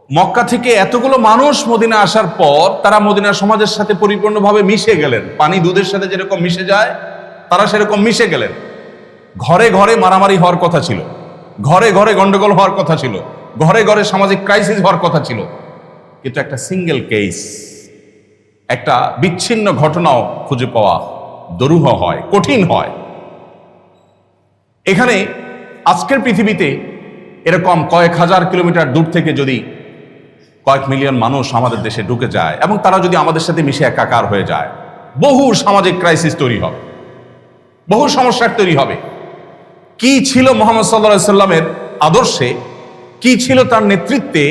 মক্কা থেকে এতগুলো মানুষ মদিনা আসার পর তারা মদিনা সমাজের সাথে পরিপূর্ণভাবে মিশে গেলেন। পানি দুধের সাথে যেরকম মিশে যায়, তারা সেরকম মিশে গেলেন। ঘরে ঘরে মারামারি হওয়ার কথা ছিল, ঘরে ঘরে গন্ডগোল হওয়ার কথা ছিল, ঘরে ঘরে সামাজিক ক্রাইসিস হওয়ার কথা ছিল, কিন্তু একটা সিঙ্গেল কেস, একটা বিচ্ছিন্ন ঘটনাও খুঁজে পাওয়া দুরূহ হয়, কঠিন হয়। এখানে আজকের পৃথিবীতে এরকম কয়েক হাজার কিলোমিটার দূর থেকে যদি কয়েক মিলিয়ন মানুষ আমাদের দেশে ঢুকে যায় এবং তারা যদি আমাদের সাথে মিশে একাকার হয়ে যায়, বহু সামাজিক ক্রাইসিস তৈরি হবে, বহু সমস্যার তৈরি হবে। কি ছিল মুহাম্মদ সাল্লাল্লাহু আলাইহি সাল্লামের আদর্শে, কি ছিল তার নেতৃত্বে,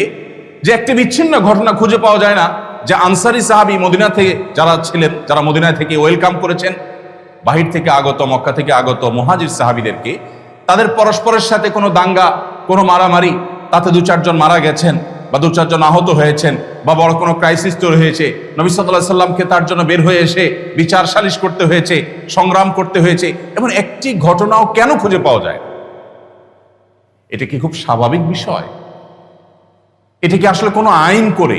যে একটি বিচ্ছিন্ন ঘটনা খুঁজে পাওয়া যায় না যে আনসারী সাহাবী মদিনা থেকে যারা ছিলেন, যারা মদিনা থেকে ওয়েলকাম করেছেন বাহির থেকে আগত, মক্কা থেকে আগত মুহাজির সাহাবীদেরকে, তাদের পরস্পরের সাথে কোনো দাঙ্গা, কোনো মারামারি, তাতে 2-4 জন মারা গেছেন বা 2-4 জন আহত হয়েছেন বা বড় কোনো ক্রাইসিস তৈরি হয়েছে, নবী সাল্লাল্লাহু আলাইহি সাল্লামকে তার জন্য বের হয়ে এসে বিচার সালিশ করতে হয়েছে, সংগ্রাম করতে হয়েছে, এমন একটি ঘটনাও কেন খুঁজে পাওয়া যায়? এটা কি খুব স্বাভাবিক বিষয়? এটা কি আসলে কোনো আইন করে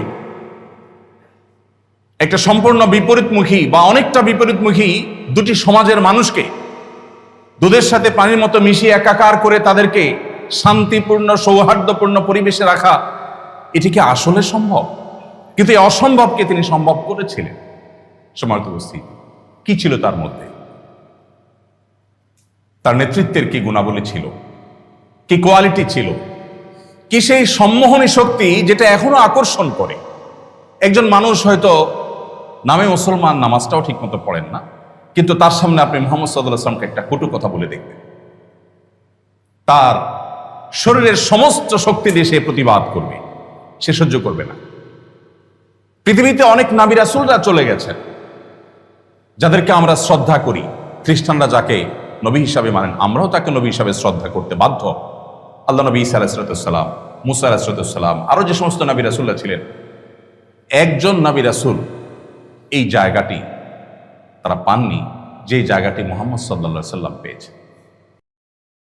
একটা সম্পূর্ণ বিপরীতমুখী বা অনেকটা বিপরীতমুখী দুটি সমাজের মানুষকে দুধের সাথে পানির মতো মিশিয়ে একাকার করে তাদেরকে শান্তিপূর্ণ সৌহার্দ্যপূর্ণ পরিবেশে রাখা, এটি কি আসলে সম্ভব? কিন্তু এই অসম্ভবকে তিনি সম্ভব করেছিলেন। সম্মানিত উপস্থিতি, কি ছিল তার মধ্যে? তার নেতৃত্বের কি গুণাবলী ছিল, কি কোয়ালিটি ছিল, কি সেই সম্মোহনী শক্তি যেটা এখনো আকর্ষণ করে? একজন মানুষ হয়তো নামে মুসলমান, নামাজটাও ঠিক মতো পড়েন না, কিন্তু তার সামনে আপনি মুহাম্মদ সাল্লাল্লাহু আলাইহি ওয়াসাল্লামকে একটা কটু কথা বলে দেখবেন, তার শরীরের সমস্ত শক্তি দিয়ে সে প্রতিবাদ করবে, সে সহ্য করবে না। পৃথিবীতে অনেক নবী রাসূলরা চলে গেছেন যাদেরকে আমরা শ্রদ্ধা করি। খ্রিস্টানরা যাকে নবী হিসাবে মানেন, আমরাও তাকে নবী হিসাবে শ্রদ্ধা করতে বাধ্য। আল্লাহ নবী ঈসা আলাইহিস সালাম, মুসা আলাইহিস সালাম, আরো যে সমস্ত নবী রাসূলরা ছিলেন, একজন নবী রাসূল এই জায়গাটি তারা পাননি যে জায়গাটি মুহাম্মদ সাল্লাল্লাহু আলাইহি ওয়াসাল্লাম পেয়েছে।